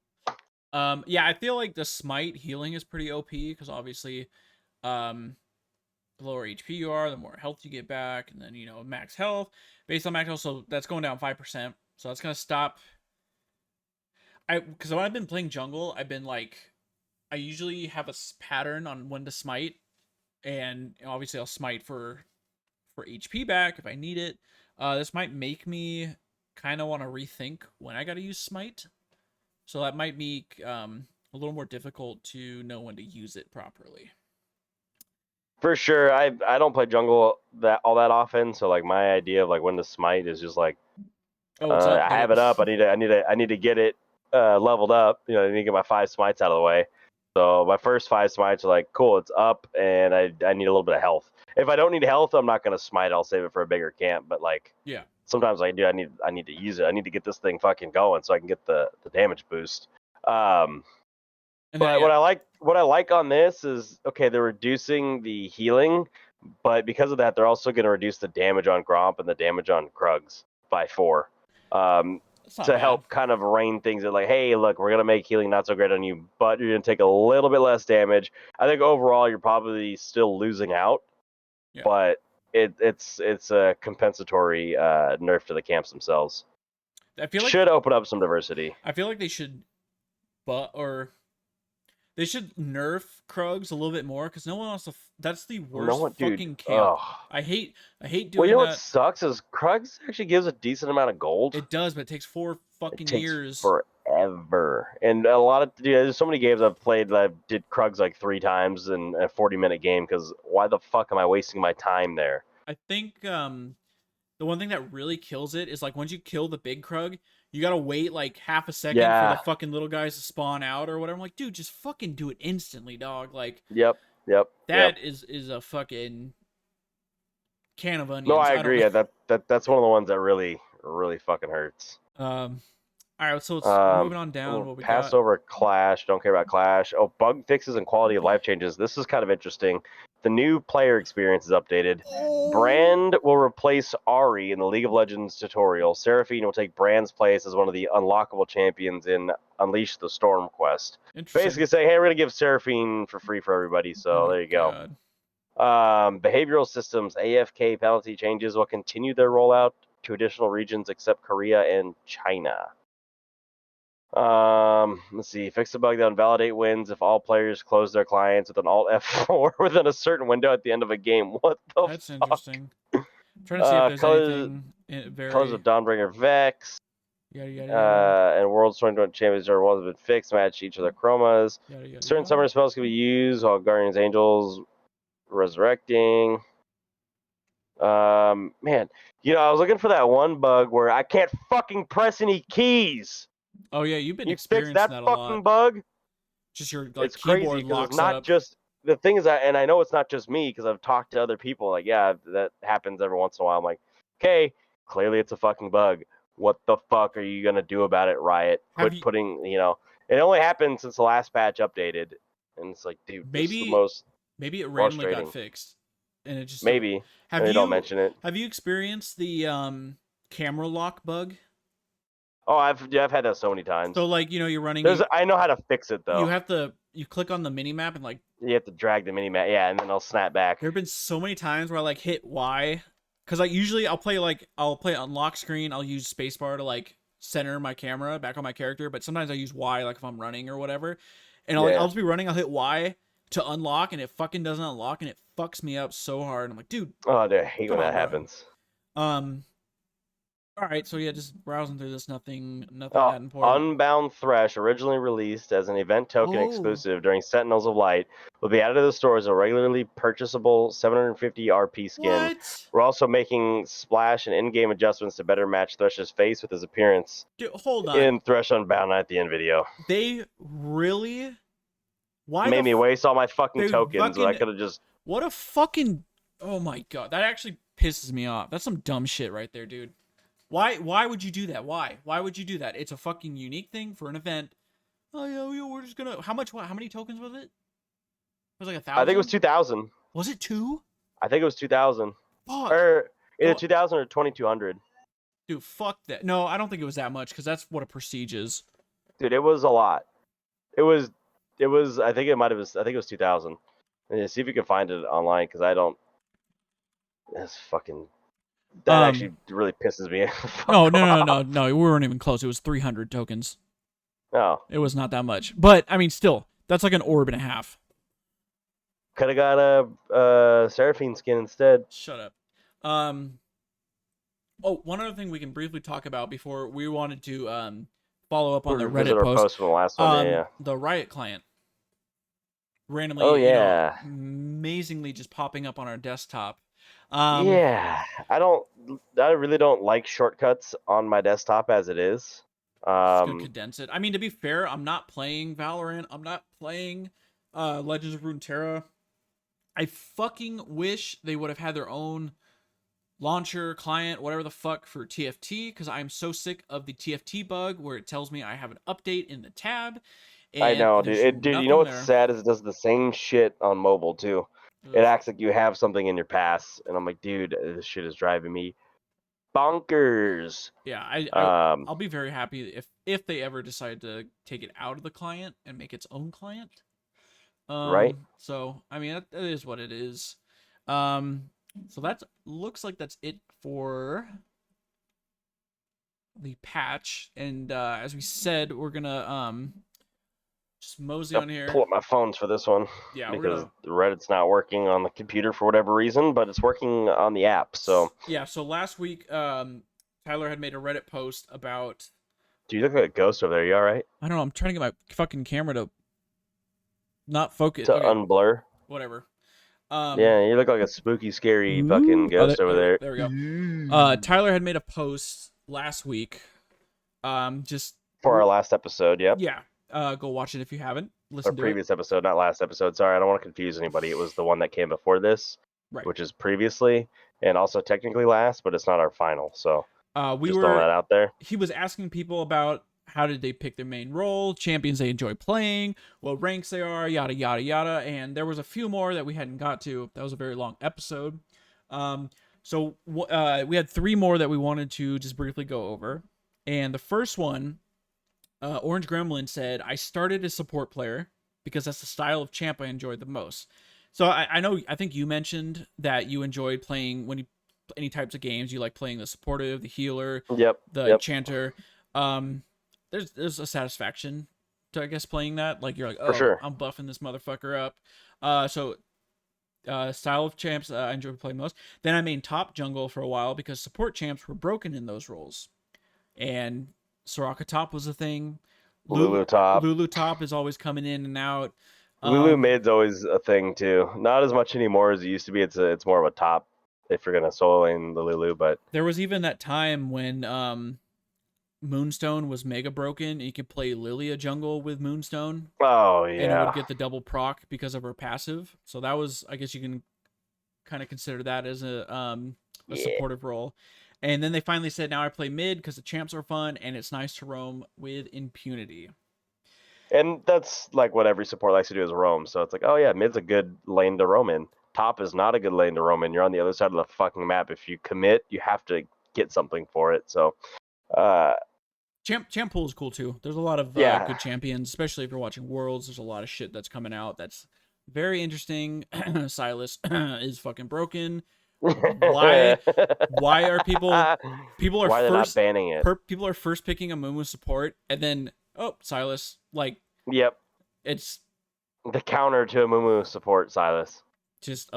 Yeah, I feel like the smite healing is pretty OP because obviously, um, the lower HP you are, the more health you get back, and then max health based on max health. So that's going down 5%. So that's gonna stop. Because when I've been playing jungle, I've been like, I usually have a pattern on when to smite, and obviously I'll smite for HP back if I need it. This might make me kind of want to rethink when I got to use smite. So that might make a little more difficult to know when to use it properly. For sure, I don't play jungle that all that often, so like my idea of like when to smite is just like Oh, it's up, I get have it. it up. I need to get it leveled up. I need to get my 5 smites out of the way. So my first 5 smites are like cool, it's up, and I need a little bit of health. If I don't need health, I'm not gonna smite. I'll save it for a bigger camp. But like Yeah. sometimes I do. I need to use it. I need to get this thing fucking going so I can get the damage boost. Um, And then But yeah, what I like on this is okay, they're reducing the healing, but because of that, they're also going to reduce the damage on Gromp and the damage on Krugs by 4. Um, it's not to bad. help kind of rein things in, like, hey, look, we're gonna make healing not so great on you, but you're gonna take a little bit less damage. I think overall you're probably still losing out, Yeah. but it's a compensatory nerf to the camps themselves. I feel like Should open up some diversity. they should or they should nerf Krugs a little bit more because no one wants to. That's the No worst one, dude. fucking camp. Oh. I hate Well, you doing know what that. sucks is Krugs actually gives a decent amount of gold. It does, but it takes 4 It fucking takes years. forever, and a lot of dude, there's so many games I've played that I did Krugs like 3 times in a 40-minute game. Because why the fuck am I wasting my time there? I think the one thing that really kills it is like once you kill the big Krug, you gotta wait like half a second for the Yeah. fucking little guys to spawn out or whatever. I'm like, dude, just fucking do it instantly, dog. Like Yep. Yep. Yep. that is a fucking can of No, onions. I I don't agree. know. That's one of the ones that really fucking hurts. All right, so it's moving on down. We'll What we pass got? over Clash. Don't care about Clash. Oh, bug fixes and quality of life changes. This is kind of interesting. the new player experience is updated. Brand will replace Ari in the League of Legends tutorial. Seraphine will take Brand's place as one of the unlockable champions in Unleash the Storm quest. Interesting. Basically saying, hey, we're going to give Seraphine for free for everybody, so there you go. Behavioral systems, AFK penalty changes will continue their rollout to additional regions except Korea and China. Let's see. Fix the bug that invalidate wins if all players close their clients with an Alt F4 within a certain window at the end of a game. What the That's fuck? interesting. I'm trying to see if there's anything Colors of Dawnbringer Vex. Yada, yada, yada. And World's 2020 Champions are ones that have been fixed, match each of their chromas. Yada, yada, Certain yada. summoner spells can be used while Guardians Angels resurrecting. Man, I was looking for that one bug where I can't fucking press any keys. Oh yeah, you've been You fix experiencing that that a fucking lot. bug? Just your It's keyboard crazy because locks it's not up. just the thing is, and I know it's not just me because I've talked to other people. Like, yeah, that happens every once in a while. I'm like, okay, clearly it's a fucking bug. What the fuck are you gonna do about it, Riot? Quit putting, it only happened since the last patch updated, and it's like, dude, this is the most maybe it randomly frustrating. got fixed, and it just maybe. They don't mention it. Have you experienced the camera lock bug? Oh, I've had that so many times. So you're running. I know how to fix it though. You click on the mini map and you have to drag the mini map, yeah, and then I'll snap back. There have been so many times where I hit Y, because usually I'll play unlock screen. I'll use spacebar to center my camera back on my character, but sometimes I use Y if I'm running or whatever, and I'll just be running. I'll hit Y to unlock, and it fucking doesn't unlock, and it fucks me up so hard. I'm like, dude. Oh, I hate when that happens. All right, so yeah, just browsing through this, nothing that important. Unbound Thresh, originally released as an event token exclusive during Sentinels of Light, will be added to the store as a regularly purchasable 750 RP skin. What? We're also making splash and in-game adjustments to better match Thresh's face with his appearance. Dude, hold on. In Thresh Unbound at the end video. They really? Why made me waste all my fucking tokens? I could have just. What a fucking! Oh my god, that actually pisses me off. That's some dumb shit right there, dude. Why would you do that? Why would you do that? It's a fucking unique thing for an event. Oh yeah, we're just gonna. How many tokens was it? It was 1,000. I think it was 2,000. Was it 2? I think it was 2,000. Fuck. Or either 2,000 or 2,200. Dude, fuck that. No, I don't think it was that much because that's what a prestige is. Dude, it was a lot. It was. I think it might have. I think it was 2,000. See if you can find it online because I don't. That's fucking. That actually really pisses me off. No. We weren't even close. It was 300 tokens. No. It was not that much. But, I mean, still, that's like an orb and a half. Could have got a Seraphine skin instead. Shut up. One other thing we can briefly talk about before we wanted to follow up on the Reddit post from the last one. Yeah. The Riot client. Randomly, amazingly just popping up on our desktop. I really don't like shortcuts on my desktop as it is. Just gonna condense it. I mean, to be fair, I'm not playing Valorant. I'm not playing Legends of Runeterra. I fucking wish they would have had their own launcher, client, whatever the fuck for TFT, because I'm so sick of the TFT bug where it tells me I have an update in the tab. I know, dude. You know what's sad is it does the same shit on mobile too. It acts like you have something in your pass, and I'm like, dude, this shit is driving me bonkers. Yeah, I'll be very happy if they ever decide to take it out of the client and make its own client. Right. So I mean, that is what it is. So that looks like that's it for the patch, and as we said, we're gonna just mosey on here. Pull up my phones for this one. Yeah, because the Reddit's not working on the computer for whatever reason, but it's working on the app. So yeah. So last week, Tyler had made a Reddit post about. Do you look like a ghost over there? You all right? I don't know. I'm trying to get my fucking camera to not focus. To unblur. Whatever. Yeah, you look like a spooky, scary fucking ghost over there. There we go. Tyler had made a post last week. Just for our last episode. Yep. Yeah. Go watch it if you haven't. Listen to previous episode, not last episode. Sorry, I don't want to confuse anybody. It was the one that came before this, right, which is previously and also technically last, but it's not our final. So we just were throwing that out there. He was asking people about how did they pick their main role, champions they enjoy playing, what ranks they are, yada yada yada. And there was a few more that we hadn't got to. That was a very long episode. So we had 3 more that we wanted to just briefly go over. And the first one, Orange Gremlin said, I started as support player because that's the style of champ I enjoyed the most. So I think you mentioned that you enjoyed playing any types of games. You like playing the supportive, the healer, Yep. the enchanter. There's a satisfaction to, I guess, playing that. Like, you're like, For oh, sure. I'm buffing this motherfucker up. Style of champs I enjoyed playing most. Then I made top jungle for a while because support champs were broken in those roles. And Soraka top was a thing. Lulu top. Lulu top is always coming in and out. Lulu mid's always a thing too. Not as much anymore as it used to be. It's more of a top if you're gonna solo lane the Lulu. But there was even that time when Moonstone was mega broken, and you could play Lilia jungle with Moonstone. Oh yeah, and it would get the double proc because of her passive. So that was, I guess you can kind of consider that as a supportive role. And then they finally said, now I play mid because the champs are fun and it's nice to roam with impunity. And that's like what every support likes to do is roam. So it's like, oh yeah, mid's a good lane to roam in. Top is not a good lane to roam in. You're on the other side of the fucking map. If you commit, you have to get something for it. So champ pool is cool too. There's a lot of good champions, especially if you're watching Worlds. There's a lot of shit that's coming out that's very interesting. Silas is fucking broken. Why are people are why first not banning it? People are first picking a Mumu support and then Silas, like, yep, it's the counter to a Mumu support, Silas. Just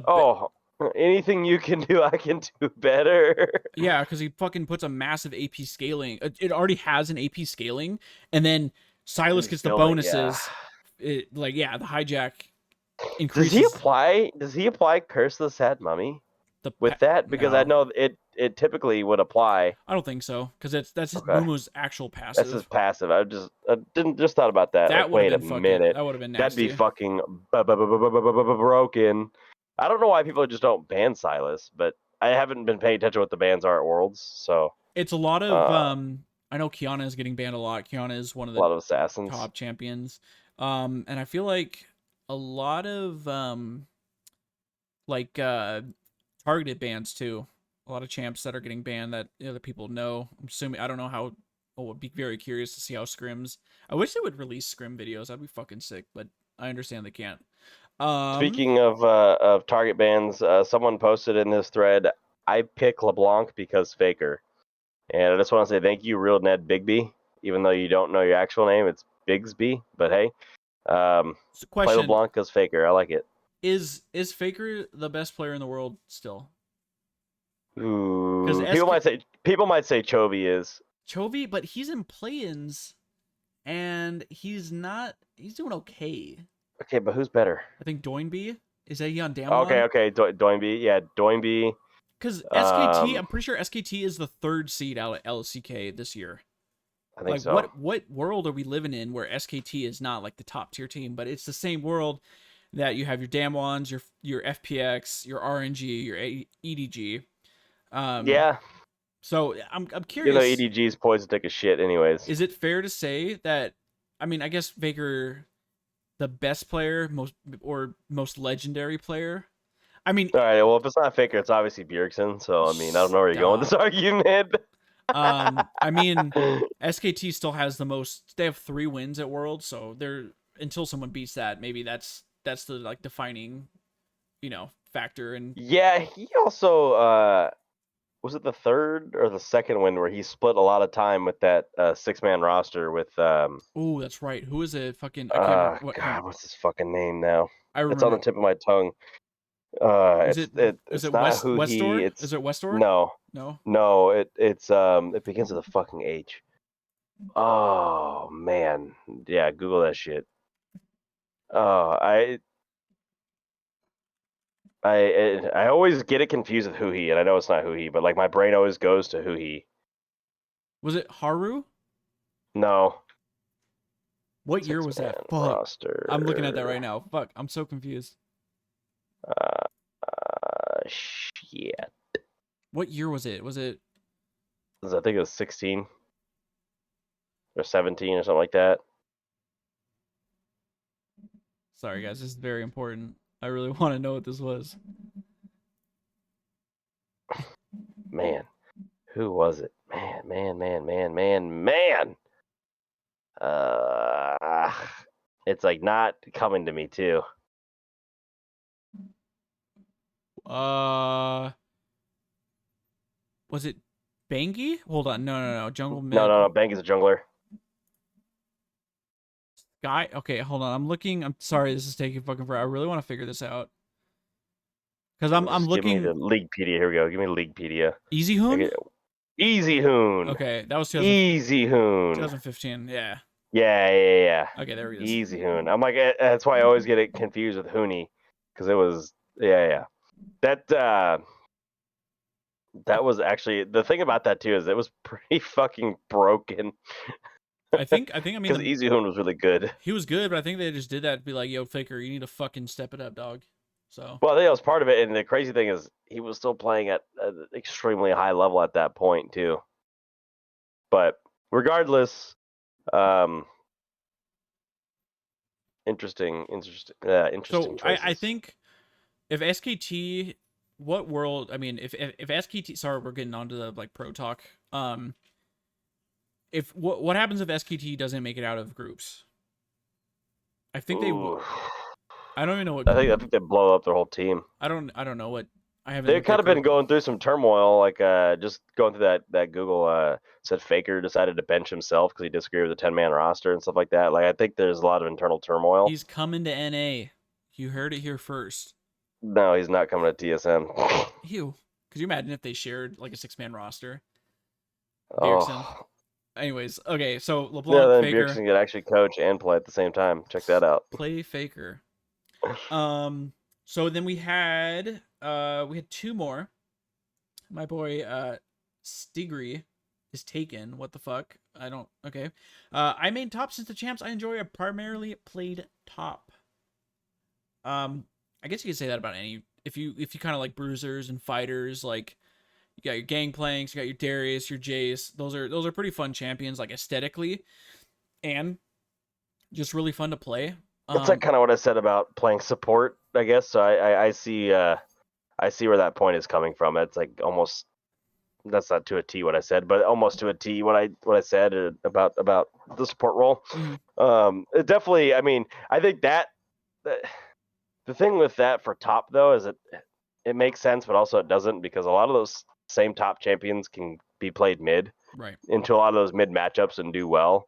anything you can do, I can do better. Yeah, because he fucking puts a massive AP scaling. It already has an AP scaling, and then Silas gets the bonuses. The hijack increases. Does he apply Curse the Sad Mummy with that? Because I know it typically would apply. I don't think so, because that's Mumu's actual passive. That's his passive. I just thought about that. That wait a minute. That would have been nasty. That'd be fucking broken. I don't know why people just don't ban Silas, but I haven't been paying attention to what the bans are at Worlds, so it's a lot of I know Kiana is getting banned a lot. Kiana is one of the assassins, top champions. And I feel like a lot of targeted bans too. A lot of champs that are getting banned that other people know. I'm assuming, I don't know how. I would be very curious to see how scrims. I wish they would release scrim videos. That'd be fucking sick, but I understand they can't. Speaking of target bans, someone posted in this thread, I pick Leblanc because Faker. And I just want to say thank you, Real Ned Bigby. Even though you don't know your actual name, it's Bigsby. But hey, play Leblanc because Faker. I like it. Is Faker the best player in the world still? Ooh, people might say Chovy is. Chovy, but he's in play-ins, and he's doing okay. Okay, but who's better? I think Doinby. Is that he on Damwon? Okay, Doinby. Yeah, Doinby. Because SKT, I'm pretty sure SKT is the 3rd seed out at LCK this year. I think so. What world are we living in where SKT is not like the top tier team, but it's the same world that you have your Damwons, your FPX, your RNG, your EDG. Yeah. So I'm curious. EDG's poised to take a shit anyways. Is it fair to say that? I mean, I guess Faker, the best player, most legendary player. I mean, all right. Well, if it's not Faker, it's obviously Bjergsen. So I mean, I don't know where you're going with this argument. I mean, SKT still has the most. They have 3 wins at Worlds, so they're until someone beats that. Maybe that's the defining, factor. And yeah, he also was it the 3rd or the 2nd win where he split a lot of time with that 6-man roster with. Oh, that's right. Who is it? Fucking. I can't remember. God, what's his fucking name now? I remember. It's on the tip of my tongue. Is it Westord? Is it Westord? No. It begins with a fucking H. Oh man, yeah. Google that shit. I always get it confused with Huhi, and I know it's not Huhi, but like my brain always goes to Huhi. Was it Haru? No. What year was that? Fuck. Roster. I'm looking at that right now. Fuck, I'm so confused. Shit. What year was it? I think it was 16. or 17 or something like that. Sorry, guys. This is very important. I really want to know what this was. Man, who was it? Man. It's like not coming to me too. Was it Bangi? Hold on. No. Jungle Mid. No. Bank is a jungler. Guy. Okay, hold on. I'm looking. I'm sorry. This is taking fucking forever. I really want to figure this out. Because I'm looking. Give me the Leaguepedia. Here we go. Give me Leaguepedia. Easy Hoon? Easy Hoon. Okay, that was Easy Hoon. 2015. Yeah. Yeah. Okay, there we go. Easy Hoon. I'm like, that's why I always get it confused with Hooney, because it was that was actually the thing about that too, is it was pretty fucking broken. I mean, because Easy Hoon was really good. He was good, but I think they just did that to be like, yo, Faker, you need to fucking step it up, dog. So. Well, I think that was part of it, and the crazy thing is he was still playing at an extremely high level at that point too. But regardless, interesting So choices. I think if SKT, what world? I mean, if SKT, sorry, we're getting onto the like pro talk. If what happens if SKT doesn't make it out of groups? I think they. I don't even know what. I think they blow up their whole team. I don't know what. I haven't. They've kind of been going through some turmoil, like just going through that Google said Faker decided to bench himself because he disagreed with the 10-man roster and stuff like that. Like I think there's a lot of internal turmoil. He's coming to NA. You heard it here first. No, he's not coming to TSM. Ew. Could you imagine if they shared like a 6-man roster? Oh. Anyways, okay, so LeBlanc, yeah, then Faker. Bjergsen could actually coach and play at the same time. Check that out. Play Faker. So then we had 2 more. My boy Stigri is taken. What the fuck? I don't. Okay. I made top since the champs I enjoy. I primarily played top. I guess you could say that about any. If you kind of like bruisers and fighters, like you got your Gangplanks, you got your Darius, your Jace. Those are pretty fun champions, like aesthetically, and just really fun to play. That's like kind of what I said about playing support, I guess. So I see where that point is coming from. It's like almost, that's not to a T what I said, but almost to a T what I said about the support role. Mm-hmm. It definitely. I mean, I think that the thing with that for top though is it makes sense, but also it doesn't, because a lot of those same top champions can be played mid, right, into a lot of those mid matchups and do well.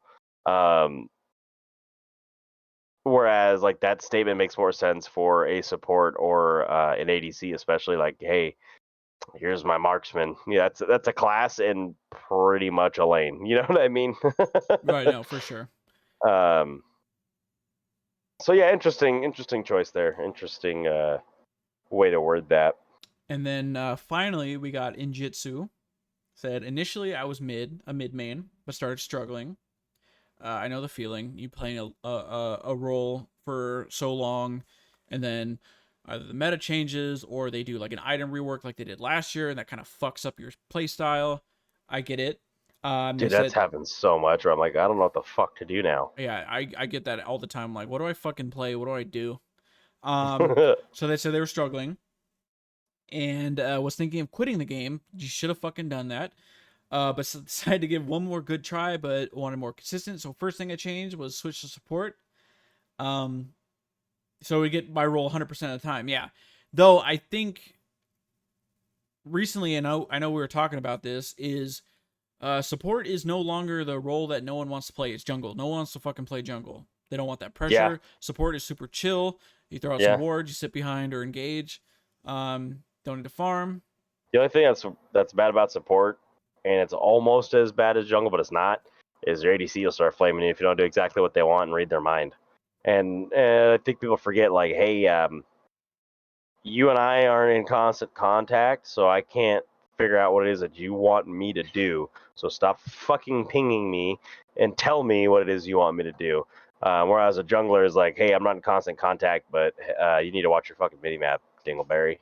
Whereas like that statement makes more sense for a support or an ADC, especially like, hey, here's my marksman. Yeah, that's a class and pretty much a lane. You know what I mean? Right, no, for sure. So yeah, interesting choice there. Interesting way to word that. And then finally we got Injutsu. Said initially I was a mid main, but started struggling. I know the feeling. You playing a role for so long, and then either the meta changes or they do like an item rework like they did last year, and that kind of fucks up your play style. I get it. Dude, that's happened so much where I'm like, I don't know what the fuck to do now. Yeah, I get that all the time. Like, what do I fucking play? What do I do? So they said they were struggling, and was thinking of quitting the game. You should have fucking done that. But decided to give one more good try, but wanted more consistent. So first thing I changed was switch to support. So we get my role 100% of the time. Yeah, though I think recently, and I know we were talking about this, is support is no longer the role that no one wants to play. It's jungle. No one wants to fucking play jungle. They don't want that pressure. Yeah. Support is super chill. You throw out some wards, you sit behind or engage. Don't need to farm. The only thing that's bad about support, and it's almost as bad as jungle, but it's not, is your ADC will start flaming you if you don't do exactly what they want and read their mind. And I think people forget, like, hey, you and I aren't in constant contact, so I can't figure out what it is that you want me to do. So stop fucking pinging me and tell me what it is you want me to do. Whereas a jungler is like, hey, I'm not in constant contact, but you need to watch your fucking mini map, Dingleberry.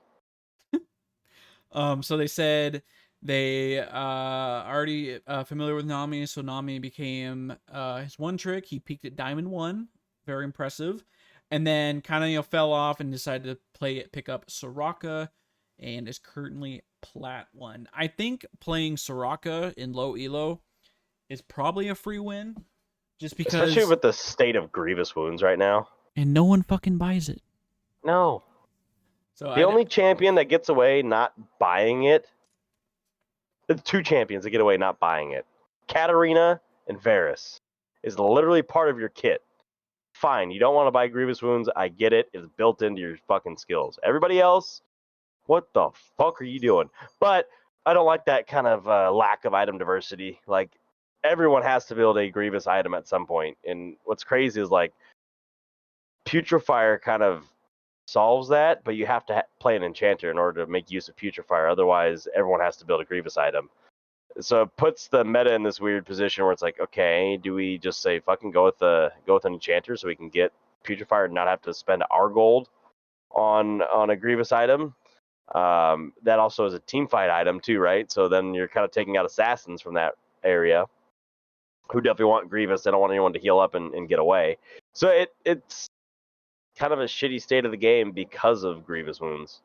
So they said They already familiar with Nami, so Nami became his one trick. He peaked at Diamond 1, very impressive, and then kind of fell off and decided to pick up Soraka, and is currently Plat 1. I think playing Soraka in low elo is probably a free win, just because, especially with the state of Grievous wounds right now. and no one fucking buys it. No. So The only champion that gets away not buying it, the two champions that get away not buying it, Katarina and Varus, is literally part of your kit. Fine, you don't want to buy Grievous wounds. I get it. It's built into your fucking skills. Everybody else, what the fuck are you doing? But I don't like that kind of lack of item diversity. Like, everyone has to build a Grievous item at some point. And what's crazy is, like, Putrefire kind of solves that, but you have to play an enchanter in order to make use of Putrefire. Otherwise, everyone has to build a Grievous item. So it puts the meta in this weird position where it's like, okay, do we just say fucking go with an enchanter so we can get Putrefire and not have to spend our gold on a Grievous item? That also is a team fight item too, right? So then you're kind of taking out assassins from that area who definitely want Grievous. They don't want anyone to heal up and get away. So it's kind of a shitty state of the game because of Grievous wounds,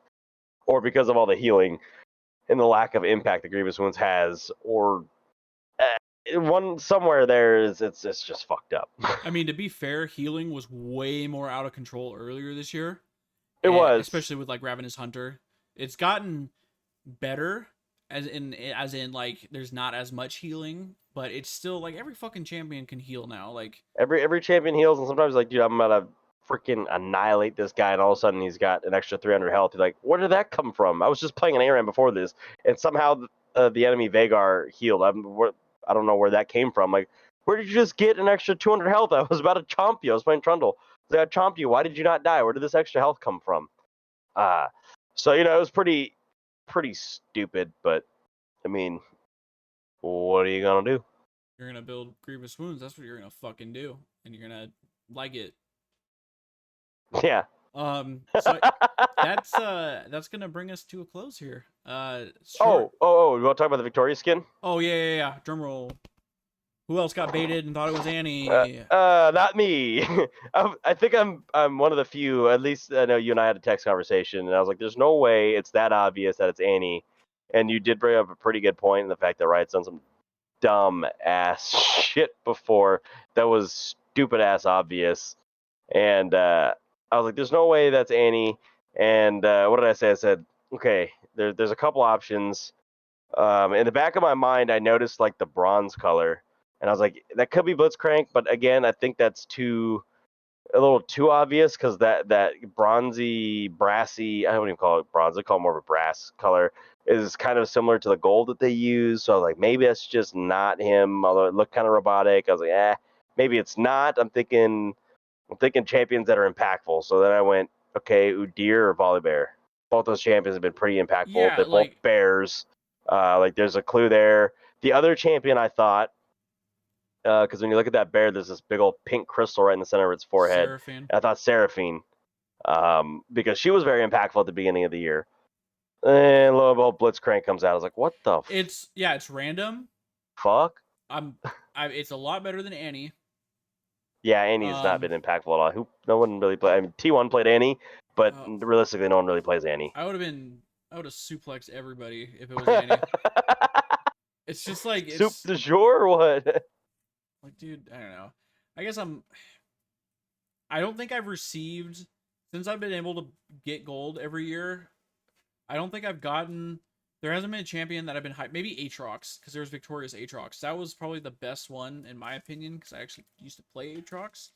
or because of all the healing and the lack of impact that Grievous wounds has, or one somewhere there is it's just fucked up. I mean, to be fair, healing was way more out of control earlier this year. It was, especially with like Ravenous Hunter. It's gotten better as in like there's not as much healing, but it's still like every fucking champion can heal now. Like every champion heals, and sometimes like, dude, I'm gonna freaking annihilate this guy, and all of a sudden he's got an extra 300 health. You're like, where did that come from? I was just playing an ARAM before this, and somehow the enemy Vhagar healed. I don't know where that came from. Like, where did you just get an extra 200 health? I was about to chomp you. I was playing Trundle. I chomped you. Why did you not die? Where did this extra health come from? So it was pretty stupid. But I mean, what are you gonna do? You're gonna build Grievous wounds. That's what you're gonna fucking do, and you're gonna like it. Yeah. So that's gonna bring us to a close here. You want to talk about the Victoria skin? Oh yeah. Drum roll. Who else got baited and thought it was Annie? Not me. I think I'm one of the few. At least I know you and I had a text conversation, and I was like, "There's no way it's that obvious that it's Annie." And you did bring up a pretty good point in the fact that Riot's done some dumb ass shit before that was stupid ass obvious. And I was like, "There's no way that's Annie." And what did I say? I said, "Okay, there's a couple options." In the back of my mind, I noticed like the bronze color. And I was like, that could be Blitzcrank, but again, I think that's a little too obvious because that bronzy, brassy, I don't even call it bronze, I call it more of a brass color, is kind of similar to the gold that they use. So I was like, maybe that's just not him, although it looked kind of robotic. I was like, maybe it's not. I'm thinking champions that are impactful. So then I went, okay, Udyr or Volibear. Both those champions have been pretty impactful. Yeah, They're both bears. Like there's a clue there. The other champion I thought, because when you look at that bear, there's this big old pink crystal right in the center of its forehead. Seraphine. I thought Seraphine, because she was very impactful at the beginning of the year. And lo and behold, Blitzcrank comes out. I was like, what the It's random. fuck? It's a lot better than Annie. Yeah, Annie's not been impactful at all. No one really played. I mean, T1 played Annie, but realistically, no one really plays Annie. I would have suplexed everybody if it was Annie. It's just like soup du jour or what? Like, dude, I don't know. I guess I don't think I've received, since I've been able to get gold every year, I don't think I've gotten, there hasn't been a champion that I've been hyped. Maybe Aatrox, because there's Victorious Aatrox. That was probably the best one, in my opinion, because I actually used to play Aatrox.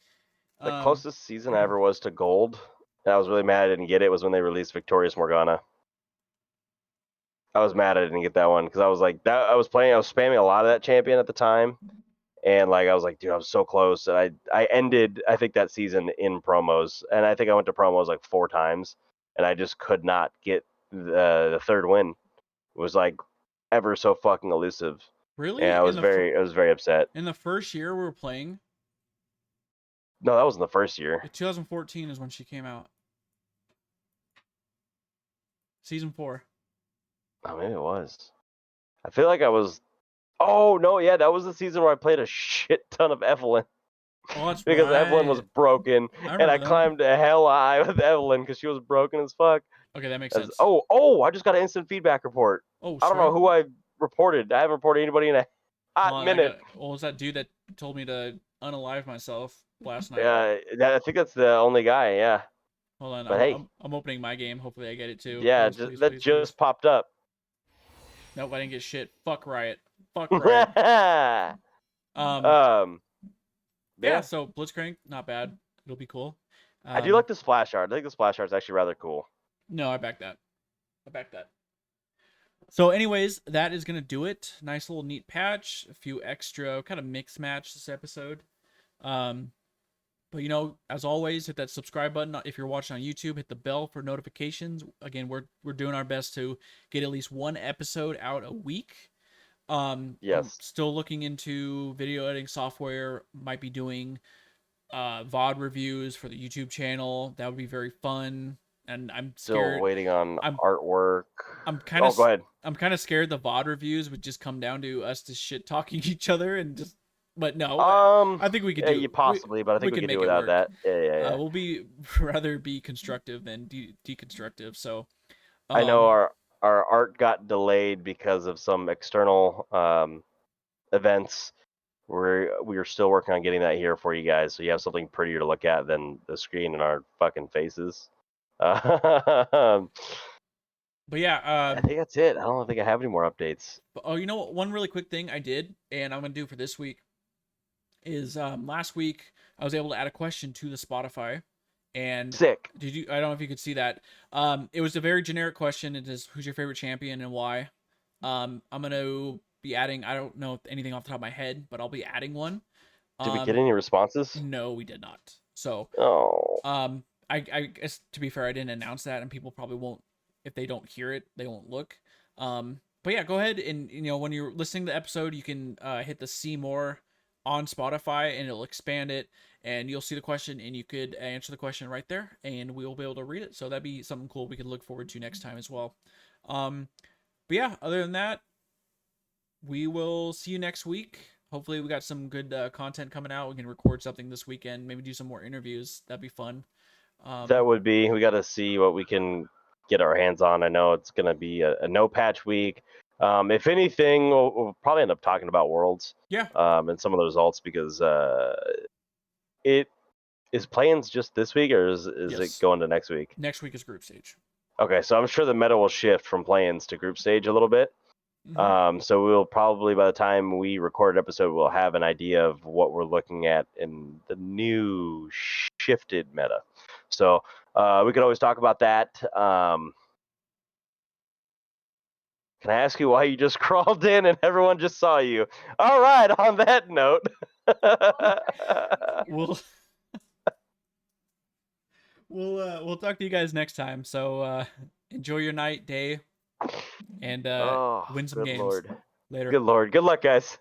The closest season I ever was to gold, and I was really mad I didn't get it, was when they released Victorious Morgana. I was mad I didn't get that one, because I was like, I was spamming a lot of that champion at the time. And like I was like, dude, I was so close. And I ended, I think, that season in promos, and I think I went to promos like 4 times, and I just could not get the third win. It was like ever so fucking elusive. Really? And I was very upset. In the first year we were playing. No, that wasn't the first year. 2014 is when she came out. Season 4. Oh, maybe it was. I feel like I was. Oh no, yeah, that was the season where I played a shit ton of Evelyn Oh, that's because Evelyn was right. broken, I and I remember that. climbed a hell high with Evelyn because she was broken as fuck. Okay, that makes sense. I just got an instant feedback report. Oh, I don't know swear. who I reported. I haven't reported anybody in a Hold hot on, minute. what was that dude that told me to unalive myself last night? I think that's the only guy. Yeah, Hold on, but hey, I'm opening my game. Hopefully I get it too. yeah, Please, please, that please, please. just popped up. Nope, I didn't get shit. Fuck Riot. Fuck Riot. Um, um, yeah. yeah, So Blitzcrank, not bad. It'll be cool. I do like the splash art. I think the splash art is actually rather cool. No, I back that. I back that. So, anyways, that is gonna do it. Nice little neat patch. A few extra kind of mix match this episode. Um, but as always, hit that subscribe button if you're watching on YouTube. Hit the bell for notifications. Again, we're doing our best to get at least one episode out a week. I'm Yes, still looking into video editing software. Might be doing VOD reviews for the YouTube channel. That would be very fun. And I'm still scared. waiting on I'm artwork. I'm kind of Go ahead. I'm kind of scared the VOD reviews would just come down to us just shit talking each other and just. But no, I think we could Yeah, do. you possibly, but I think We we can could do make it without work. that. Yeah. We'll be rather be constructive than deconstructive. So, I know um, our art got delayed because of some external events. We are still working on getting that here for you guys, so you have something prettier to look at than the screen and our fucking faces. I but yeah, think that's it. I don't think I have any more updates. oh, you know what? One really quick thing I did, and I'm gonna do for this week is last week I was able to add a question to the Spotify, and Sick. did you? I don't know if you could see that. It was a very generic question. It is who's your favorite champion and why. I'm gonna be adding. I don't know anything off the top of my head, but I'll be adding one. Did we get Um, any responses? no, we did not. So, Oh, I guess to be fair, I didn't announce that, and people probably won't if they don't hear it, they won't look. But yeah, go ahead and when you're listening to the episode, you can hit the see more on Spotify, and it'll expand it, and you'll see the question, and you could answer the question right there, and we will be able to read it. So that'd be something cool we could look forward to next time as well. But yeah, other than that, we will see you next week. Hopefully, we got some good content coming out. We can record something this weekend, maybe do some more interviews. That'd be fun. that would be. We got to see what we can get our hands on. I know it's gonna be a no patch week. If anything, we'll probably end up talking about Worlds. Yeah. And some of the results because it is plans just this week or is Yes. it going to next week? Next week is group stage. Okay, so I'm sure the meta will shift from plans to group stage a little bit. Mm-hmm. So we'll probably, by the time we record an episode, we'll have an idea of what we're looking at in the new shifted meta. So we could always talk about that. Can I ask you why you just crawled in and everyone just saw you? All right, on that note. We'll we'll talk to you guys next time. So enjoy your night, day, and Oh, win some good games. lord. Later. Good lord. Good luck, guys.